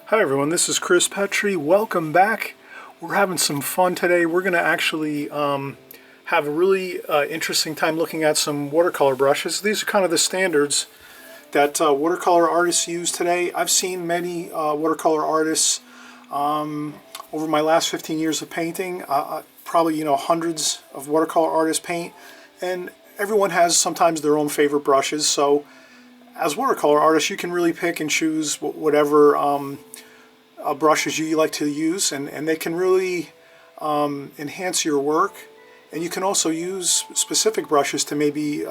Hi everyone, this is Chris Petri. Welcome back. We're having some fun today. We're going to actually have a really interesting time looking at some watercolor brushes. These are kind of the standards that watercolor artists use today. I've seen many watercolor artists over my last 15 years of painting. Probably hundreds of watercolor artists paint, and everyone has sometimes their own favorite brushes. So as watercolor artists, you can really pick and choose whatever brushes you like to use, and they can really enhance your work. And you can also use specific brushes to maybe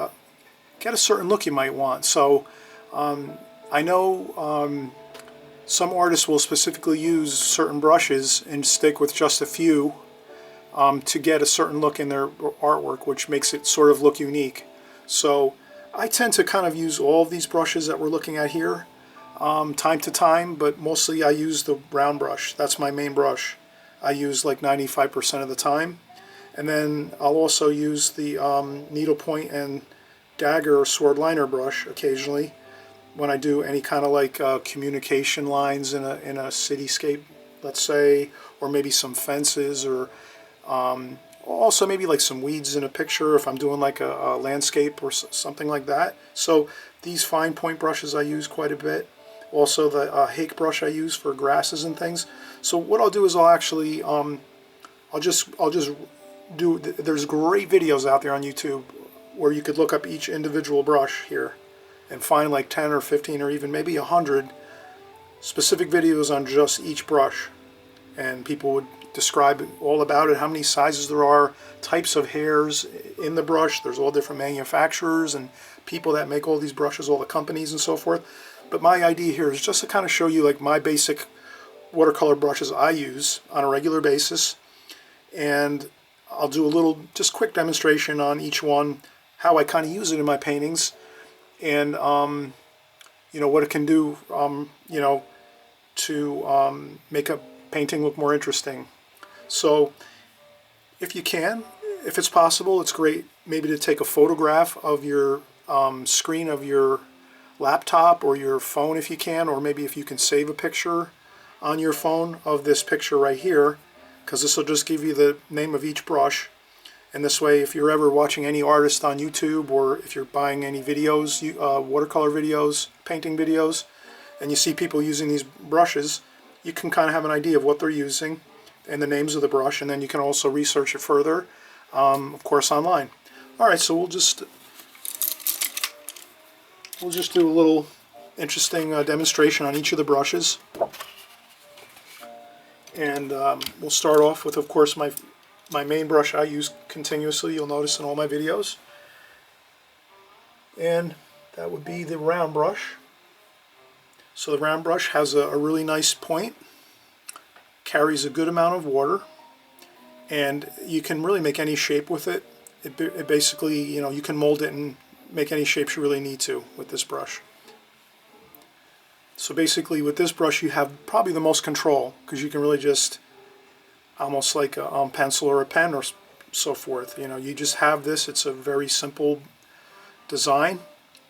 get a certain look you might want. So I know some artists will specifically use certain brushes and stick with just a few to get a certain look in their artwork, which makes it sort of look unique. So I tend to kind of use all of these brushes that we're looking at here time to time, but mostly I use the round brush. That's my main brush. I use like 95% of the time. And then I'll also use the needlepoint and dagger or sword liner brush occasionally when I do any kind of like communication lines in a cityscape, let's say, or maybe some fences, or also maybe like some weeds in a picture if I'm doing like a landscape or something like that. So these fine point brushes I use quite a bit. Also the hake brush I use for grasses and things. So what I'll do is I'll actually I'll just do, there's great videos out there on YouTube where you could look up each individual brush here and find like 10 or 15 or even maybe 100 specific videos on just each brush, and people would describe all about it, how many sizes there are, types of hairs in the brush. There's all different manufacturers and people that make all these brushes, all the companies and so forth. But my idea here is just to kind of show you like my basic watercolor brushes I use on a regular basis, and I'll do a little just quick demonstration on each one, how I kind of use it in my paintings, and what it can do to make a painting look more interesting. So if you can, if it's possible, it's great maybe to take a photograph of your screen of your laptop or your phone if you can, or maybe if you can save a picture on your phone of this picture right here, because this will just give you the name of each brush. And this way, if you're ever watching any artist on YouTube, or if you're buying any videos, watercolor videos, painting videos, and you see people using these brushes, you can kind of have an idea of what they're using and the names of the brush, and then you can also research it further, of course, online. All right, so we'll just do a little interesting demonstration on each of the brushes, and we'll start off with, of course, my main brush I use continuously. You'll notice in all my videos, and that would be the round brush. So the round brush has a really nice point, carries a good amount of water, and you can really make any shape with it. It basically, you can mold it and make any shapes you really need to with this brush. So basically with this brush you have probably the most control, because you can really just, almost like a pencil or a pen or so forth, you just have this. It's a very simple design,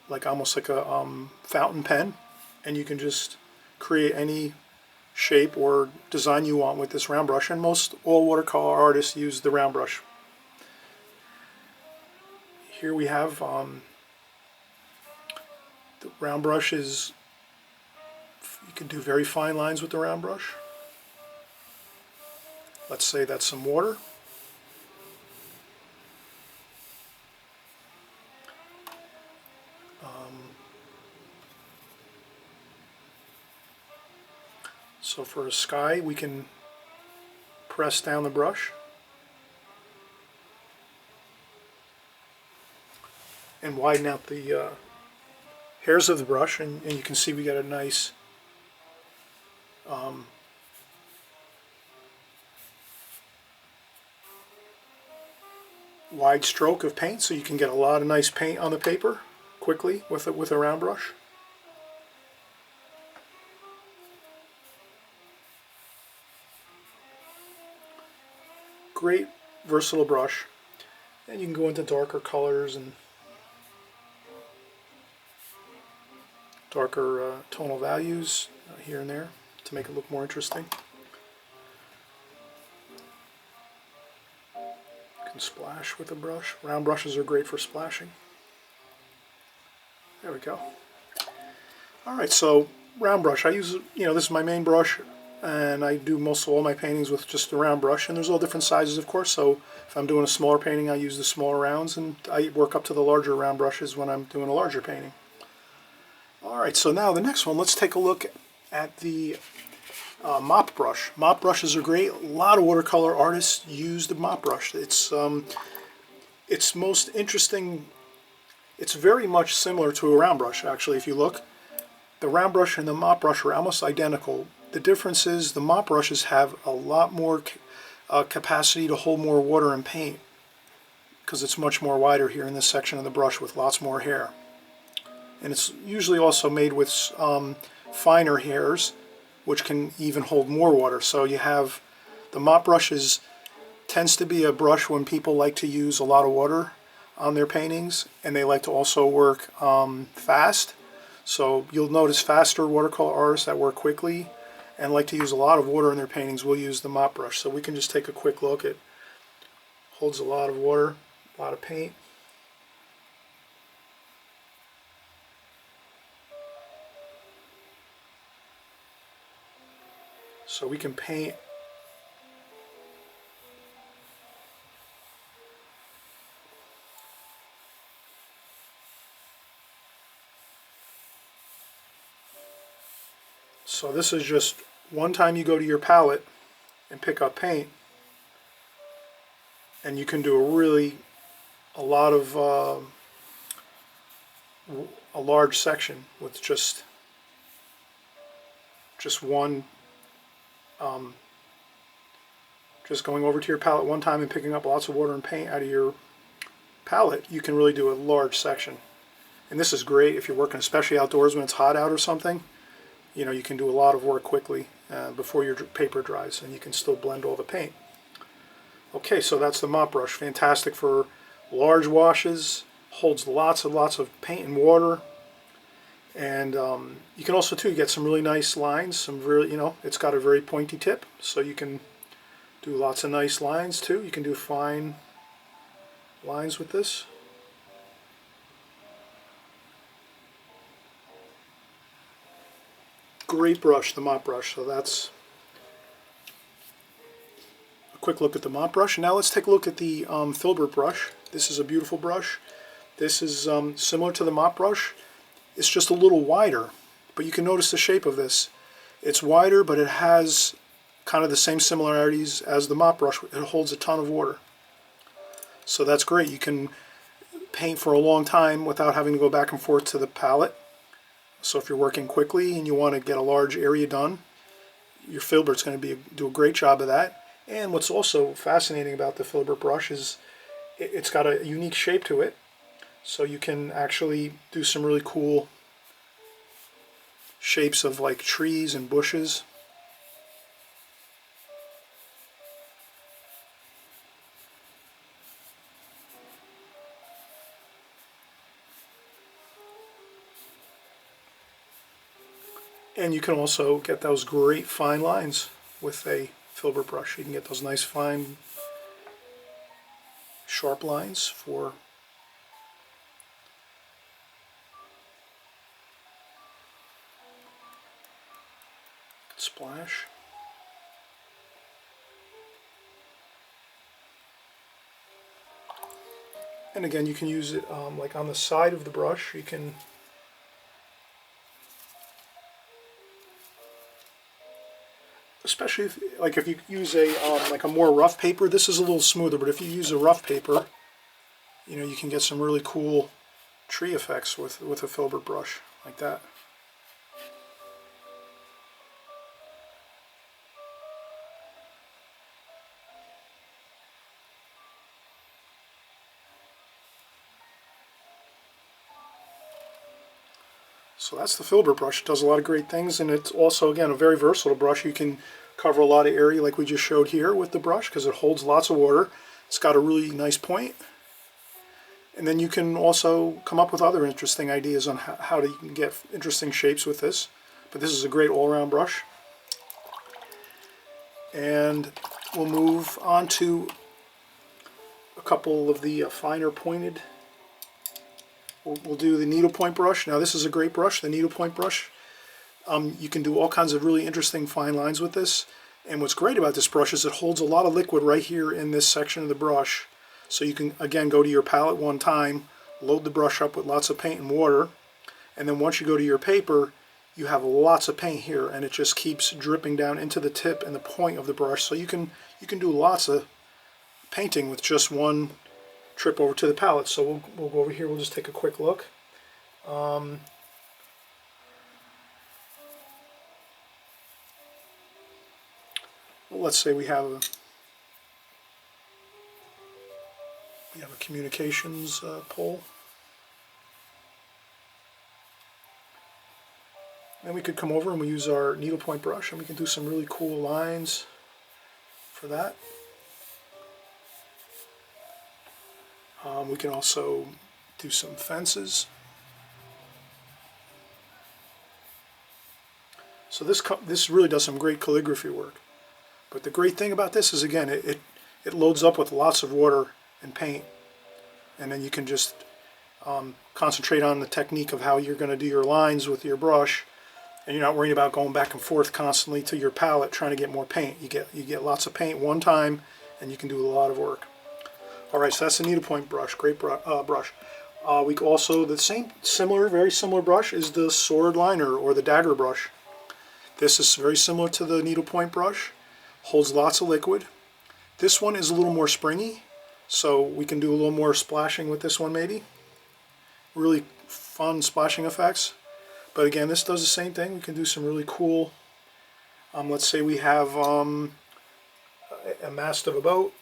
like almost like a fountain pen, and you can just create any shape or design you want with this round brush, and all watercolor artists use the round brush. Here we have the round brush. You can do very fine lines with the round brush. Let's say that's some water. So for a sky, we can press down the brush and widen out the hairs of the brush, and you can see we got a nice wide stroke of paint, so you can get a lot of nice paint on the paper quickly with a round brush. Great versatile brush, and you can go into darker colors and darker tonal values here and there to to make it look more interesting. You can splash with a brush. Round brushes are great for splashing. There we go. Alright, so round brush. I use, this is my main brush, and I do most of all my paintings with just the round brush, and there's all different sizes, of course, so if I'm doing a smaller painting I use the smaller rounds, and I work up to the larger round brushes when I'm doing a larger painting. Alright, so now the next one, let's take a look at the mop brush. Mop brushes are great. A lot of watercolor artists use the mop brush. It's most interesting. It's very much similar to a round brush, actually. If you look, the round brush and the mop brush are almost identical. The difference is the mop brushes have a lot more capacity to hold more water and paint, because it's much more wider here in this section of the brush with lots more hair. And it's usually also made with finer hairs, which can even hold more water. So you have the mop brushes tends to be a brush when people like to use a lot of water on their paintings, and they like to also work fast. So you'll notice faster watercolor artists that work quickly and like to use a lot of water in their paintings will use the mop brush. So we can just take a quick look. It holds a lot of water, a lot of paint. So we can paint so this is just one time you go to your palette and pick up paint, and you can do a large section with just one. Just going over to your palette one time and picking up lots of water and paint out of your palette, you can really do a large section. And this is great if you're working especially outdoors when it's hot out or something. You can do a lot of work quickly before your paper dries, and you can still blend all the paint. Okay, so that's the mop brush. Fantastic for large washes, holds lots and lots of paint and water. And you can also get some really nice lines, it's got a very pointy tip, so you can do lots of nice lines too. You can do fine lines with this. Great brush, the mop brush. So that's a quick look at the mop brush. Now let's take a look at the Filbert brush. This is a beautiful brush. This is similar to the mop brush. It's just a little wider, but you can notice the shape of this. It's wider, but it has kind of the same similarities as the mop brush. It holds a ton of water. So that's great. You can paint for a long time without having to go back and forth to the palette. So if you're working quickly and you want to get a large area done, your Filbert's going to do a great job of that. And what's also fascinating about the Filbert brush is it's got a unique shape to it. So you can actually do some really cool shapes of like trees and bushes. And you can also get those great fine lines with a Filbert brush. You can get those nice fine sharp lines for splash. And again, you can use it like on the side of the brush. You can especially if you use a like a more rough paper. This is a little smoother, but if you use a rough paper, you can get some really cool tree effects with a Filbert brush like that. So that's the Filbert brush. It does a lot of great things, and it's also, again, a very versatile brush. You can cover a lot of area like we just showed here with the brush because it holds lots of water. It's got a really nice point. And then you can also come up with other interesting ideas on how to get interesting shapes with this. But this is a great all-around brush. And we'll move on to a couple of the finer pointed. We'll do the Needlepoint Brush. Now this is a great brush, the Needlepoint Brush. You can do all kinds of really interesting fine lines with this. And what's great about this brush is it holds a lot of liquid right here in this section of the brush. So you can, again, go to your palette one time, load the brush up with lots of paint and water, and then once you go to your paper, you have lots of paint here, and it just keeps dripping down into the tip and the point of the brush. So you can do lots of painting with just one trip over to the palette. So we'll go over here, we'll just take a quick look. Let's say we have a communications pole. Then we could come over and we use our needlepoint brush and we can do some really cool lines for that. We can also do some fences. So this really does some great calligraphy work. But the great thing about this is, again, it loads up with lots of water and paint, and then you can just concentrate on the technique of how you're going to do your lines with your brush, and you're not worried about going back and forth constantly to your palette trying to get more paint. You get lots of paint one time, and you can do a lot of work. All right, so that's the Needlepoint Brush, great brush. We can also, the same, very similar brush is the Sword Liner or the Dagger Brush. This is very similar to the Needlepoint Brush, holds lots of liquid. This one is a little more springy, so we can do a little more splashing with this one maybe. Really fun splashing effects. But again, this does the same thing. We can do some really cool, let's say we have a mast of a boat.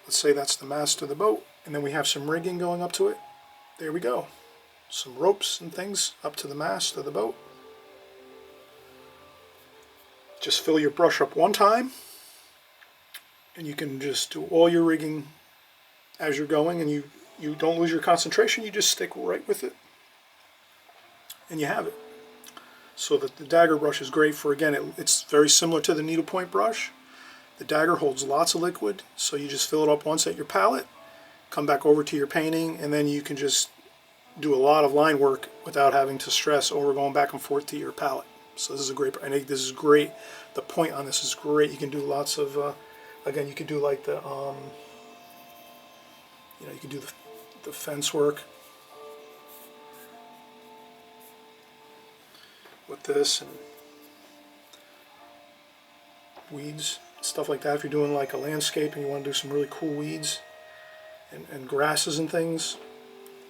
Let's say that's the mast of the boat, and then we have some rigging going up to it. There we go. Some ropes and things up to the mast of the boat. Just fill your brush up one time, and you can just do all your rigging as you're going, and you don't lose your concentration, you just stick right with it, and you have it. So that the Dagger Brush is great for, again, it's very similar to the Needlepoint Brush. The Dagger holds lots of liquid, so you just fill it up once at your palette, come back over to your painting, and then you can just do a lot of line work without having to stress over going back and forth to your palette. So this is a great, I think this is great. The point on this is great. You can do lots of, again, you could do like the, you can do the fence work with this, and weeds, stuff like that. If you're doing like a landscape and you want to do some really cool weeds and grasses and things,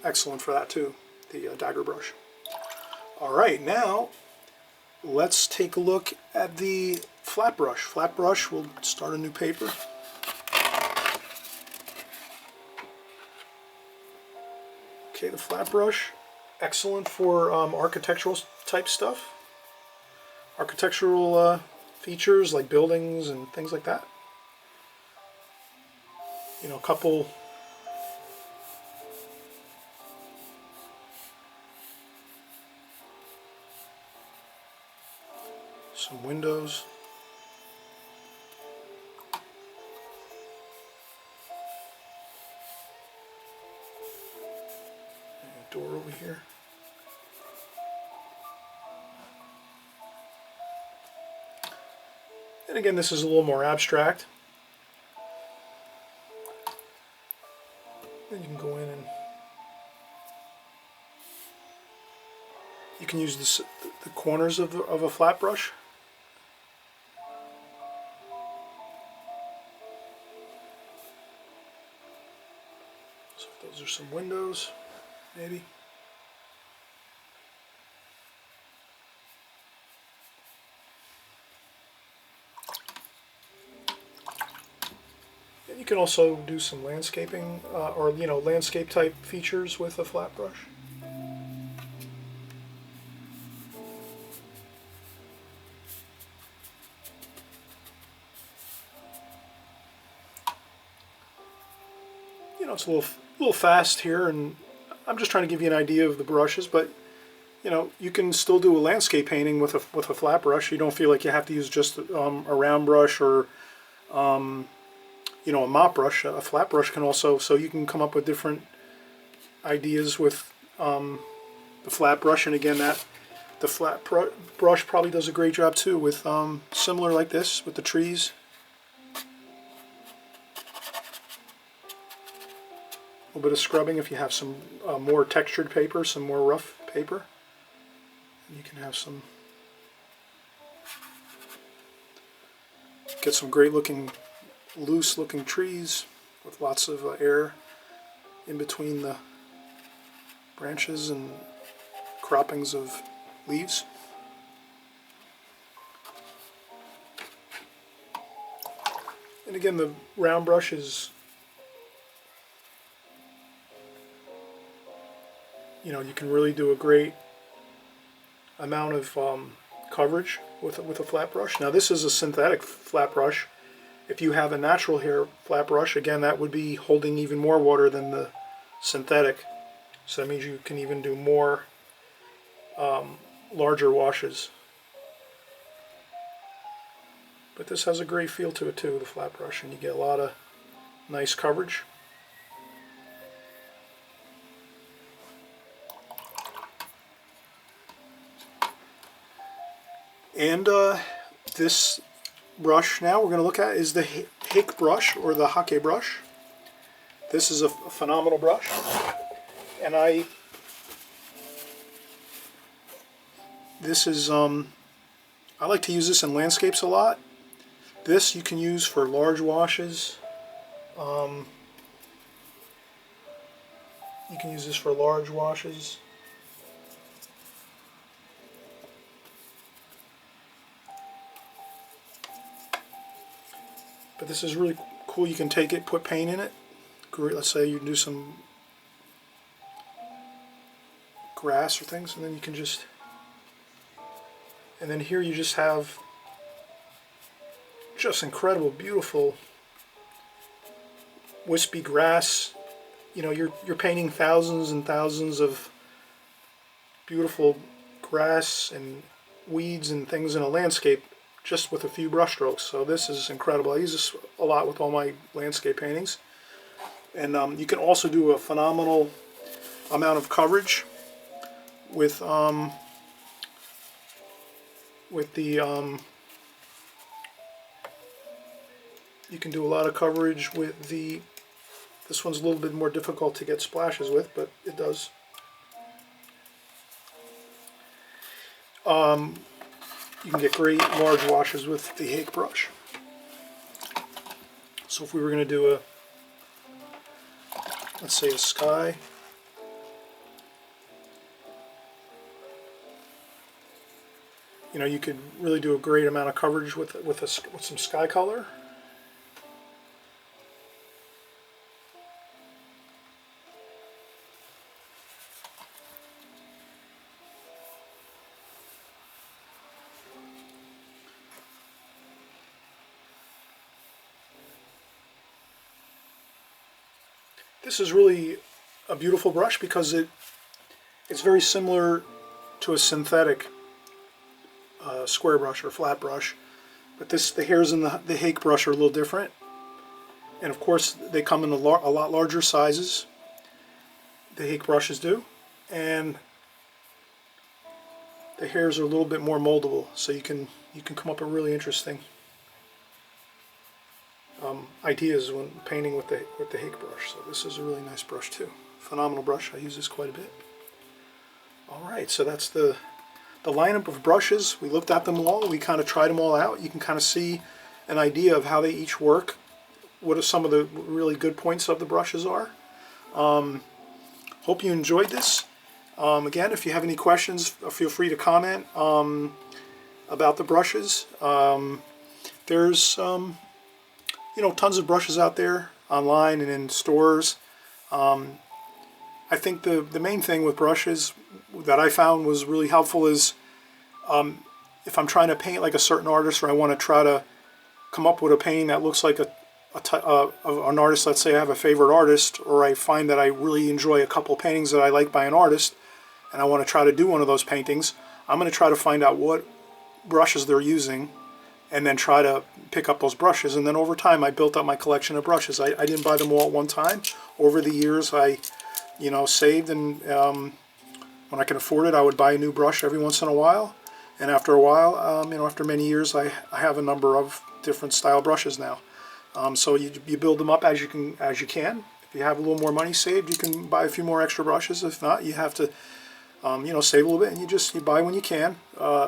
excellent for that too, the Dagger Brush. All right, now let's take a look at the flat brush. Flat brush, we'll start a new paper. Okay, the flat brush, excellent for architectural type stuff. Architectural features like buildings and things like that. You know, a couple some windows. And a door over here. And again, this is a little more abstract. Then you can go in and you can use the corners of a flat brush. So those are some windows, maybe. You can also do some landscaping or landscape type features with a flat brush. It's a little fast here, and I'm just trying to give you an idea of the brushes, but you know, you can still do a landscape painting with a flat brush. You don't feel like you have to use just a round brush or you know, a mop brush. A flat brush can also, so you can come up with different ideas with the flat brush. And again, that the flat brush probably does a great job too with similar like this with the trees. A little bit of scrubbing if you have some more textured paper, some more rough paper. You can have some, get some great looking, loose looking trees with lots of air in between the branches and croppings of leaves. And again, the round brush is, you know, you can really do a great amount of coverage with a flat brush. Now this is a synthetic flat brush. If you have a natural hair flat brush, again, that would be holding even more water than the synthetic. So that means you can even do more larger washes. But this has a great feel to it too, the flat brush, and you get a lot of nice coverage. And this brush now we're going to look at is the Hake brush, or the Hake brush. This is a phenomenal brush, and I like to use this in landscapes a lot. This you can use for large washes. You can use this for large washes. But this is really cool. You can take it, put paint in it. Great. Let's say you do some grass or things, and then you can just, and then here you just have just incredible, beautiful, wispy grass. You know, you're painting thousands and thousands of beautiful grass and weeds and things in a landscape just with a few brush strokes. So this is incredible. I use this a lot with all my landscape paintings. And you can also do a phenomenal amount of coverage with the you can do a lot of coverage with the, this one's a little bit more difficult to get splashes with, but it does. You can get great large washes with the Hake brush. So if we were going to do a, let's say a sky, you know, you could really do a great amount of coverage with some sky color. This is really a beautiful brush because it's very similar to a synthetic square brush or flat brush, but the hairs in the Hake brush are a little different, and of course they come in a lot larger sizes. The Hake brushes do, and the hairs are a little bit more moldable, so you can come up with really interesting ideas when painting with the Hake brush. So this is a really nice brush too. Phenomenal brush. I use this quite a bit. Alright, so that's the lineup of brushes. We looked at them all. We kind of tried them all out. You can kind of see an idea of how they each work. What are some of the really good points of the brushes are. Hope you enjoyed this. Again, if you have any questions, feel free to comment about the brushes. There's you know, tons of brushes out there online and in stores. I think the main thing with brushes that I found was really helpful is if I'm trying to paint like a certain artist, or I want to try to come up with a painting that looks like an artist. Let's say I have a favorite artist, or I find that I really enjoy a couple paintings that I like by an artist, and I want to try to do one of those paintings. I'm going to try to find out what brushes they're using, and then try to pick up those brushes. And then over time, I built up my collection of brushes. I didn't buy them all at one time. Over the years, I, saved, and when I can afford it, I would buy a new brush every once in a while. And after a while, after many years, I have a number of different style brushes now. So you build them up as you can. If you have a little more money saved, you can buy a few more extra brushes. If not, you have to save a little bit, and you buy when you can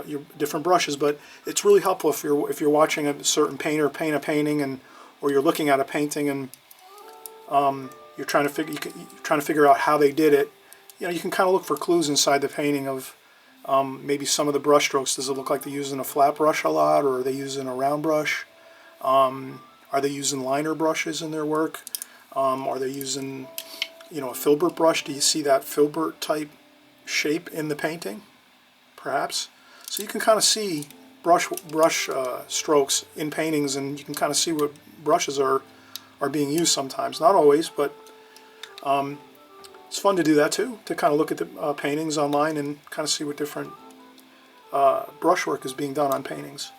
your different brushes. But it's really helpful if you're watching a certain painter paint a painting, or you're looking at a painting, and you're trying to figure out how they did it. You can kind of look for clues inside the painting of maybe some of the brush strokes. Does it look like they're using a flat brush a lot, or are they using a round brush? Are they using liner brushes in their work? Are they using a Filbert brush? Do you see that Filbert type shape in the painting, perhaps? So you can kind of see brush strokes in paintings, and you can kind of see what brushes are being used sometimes. Not always, but it's fun to do that too, to kind of look at the paintings online and kind of see what different brushwork is being done on paintings.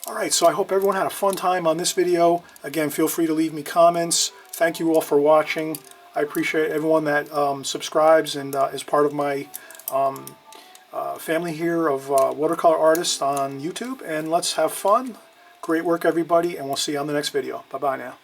Alright, so I hope everyone had a fun time on this video. Again, feel free to leave me comments. Thank you all for watching. I appreciate everyone that subscribes and is part of my family here of watercolor artists on YouTube. And let's have fun. Great work, everybody, and we'll see you on the next video. Bye-bye now.